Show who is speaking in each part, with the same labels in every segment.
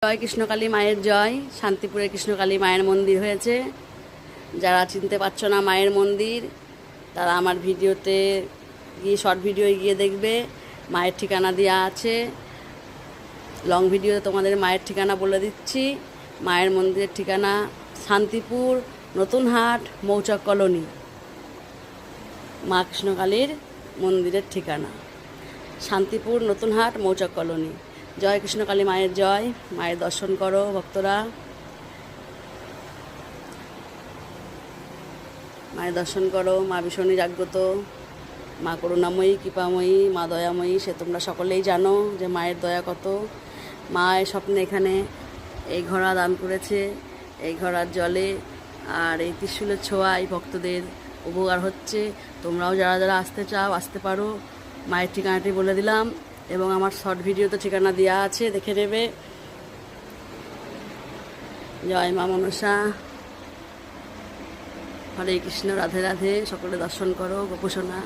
Speaker 1: জয় কৃষ্ণকালী মায়ের জয়। শান্তিপুরে কৃষ্ণকালী মায়ের মন্দির হয়েছে। যারা চিনতে পারছো না মায়ের মন্দির, তারা আমার ভিডিওতে গিয়ে শর্ট ভিডিও গিয়ে দেখবে, মায়ের ঠিকানা দেওয়া আছে। লং ভিডিওতে তোমাদের মায়ের ঠিকানা বলে দিচ্ছি। মায়ের মন্দিরের ঠিকানা শান্তিপুর নতুনহাট মৌচাক কলোনি, মা কৃষ্ণকালীর মন্দিরের ঠিকানা শান্তিপুর নতুনহাট মৌচাক কলোনি। জয় কৃষ্ণকালী মায়ের জয়। মায়ের দর্শন করো ভক্তরা, মায়ের দর্শন করো। মা ভীষণই জাগ্রত, মা করুণাময়ী, কৃপাময়ী, মা দয়াময়ী। সে তোমরা সকলেই জানো যে মায়ের দয়া কত। মায়ের স্বপ্নে এখানে এই ঘোড়া দান করেছে। এই ঘোড়ার জলে আর এই ত্রিশূলের ছোঁয়ায় ভক্তদের উপকার হচ্ছে। তোমরাও যারা যারা আসতে চাও আসতে পারো। মায়ের ঠিকানাটি বলে দিলাম এবং আমার শর্ট ভিডিওতে ঠিকানা দেওয়া আছে, দেখে নেবে। জয় মা মনসা। হরে কৃষ্ণ, রাধে রাধে। সকলে দর্শন করো গোপসোনা।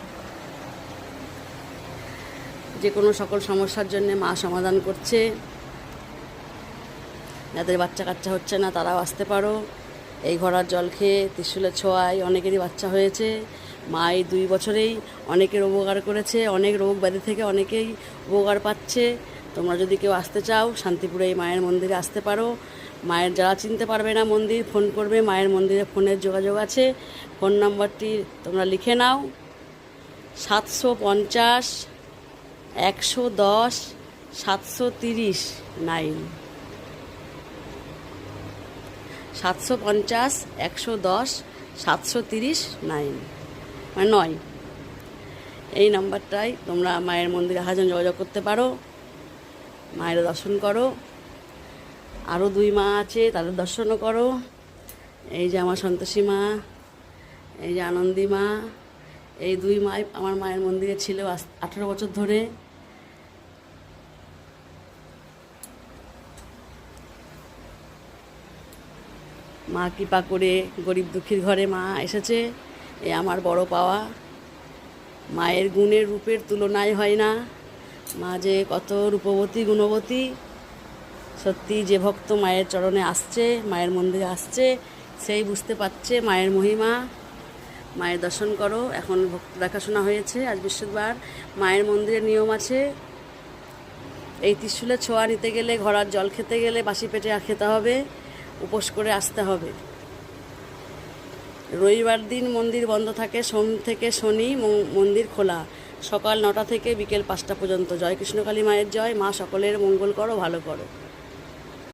Speaker 1: যে কোনো সকল সমস্যার জন্য মা সমাধান করছে। যাদের বাচ্চা কাচ্চা হচ্ছে না তারাও আসতে পারো। এই ঘোড়ার জল খেয়ে ত্রিশূলের ছোঁয়ায় অনেকেরই বাচ্চা হয়েছে। মা এই 2 বছরেই অনেকের উপকার করেছে। অনেক রোগ ব্যাধি থেকে অনেকেই উপকার পাচ্ছে। তোমরা যদি কেউ আসতে চাও শান্তিপুরে এই মায়ের মন্দিরে আসতে পারো। মায়ের যারা চিনতে পারবে না মন্দির, ফোন করবে। মায়ের মন্দিরে ফোনের যোগাযোগ আছে। ফোন নাম্বারটি তোমরা লিখে নাও, 750 110 730 9। 750 110 730 9 মানে 9। এই নাম্বারটাই তোমরা মায়ের মন্দিরে হাজার যোগাযোগ করতে পারো। মায়ের দর্শন করো। আরও 2 মা আছে, তাদের দর্শনও করো। এই যে আমার সন্তোষী মা, এই যে আনন্দী মা। এই 2 মাই আমার মায়ের মন্দিরে ছিল 18 বছর ধরে। মা কৃপা করে গরিব দুঃখীর ঘরে মা এসেছে, এ আমার বড় পাওয়া। মায়ের গুণের রূপের তুলনায় হয় না। মা যে কত রূপবতী গুণবতী। সত্যি যে ভক্ত মায়ের চরণে আসছে, মায়ের মন্দিরে আসছে, সেই বুঝতে পারছে মায়ের মহিমা। মায়ের দর্শন করো। এখন ভক্ত দেখাশোনা হয়েছে, আজ বৃহস্পতিবার। মায়ের মন্দিরের নিয়ম আছে, এই ত্রিশূলের ছোঁয়া নিতে গেলে, ঘোড়ার জল খেতে গেলে বাসি পেটে খেতে হবে, উপোস করে আসতে হবে। রবিবার দিন মন্দির বন্ধ থাকে, সোম থেকে শনি মন্দির খোলা, সকাল 9টা থেকে বিকেল 5টা পর্যন্ত। জয় কৃষ্ণকালী মায়ের জয়। মা সকলের মঙ্গল করো, ভালো করো।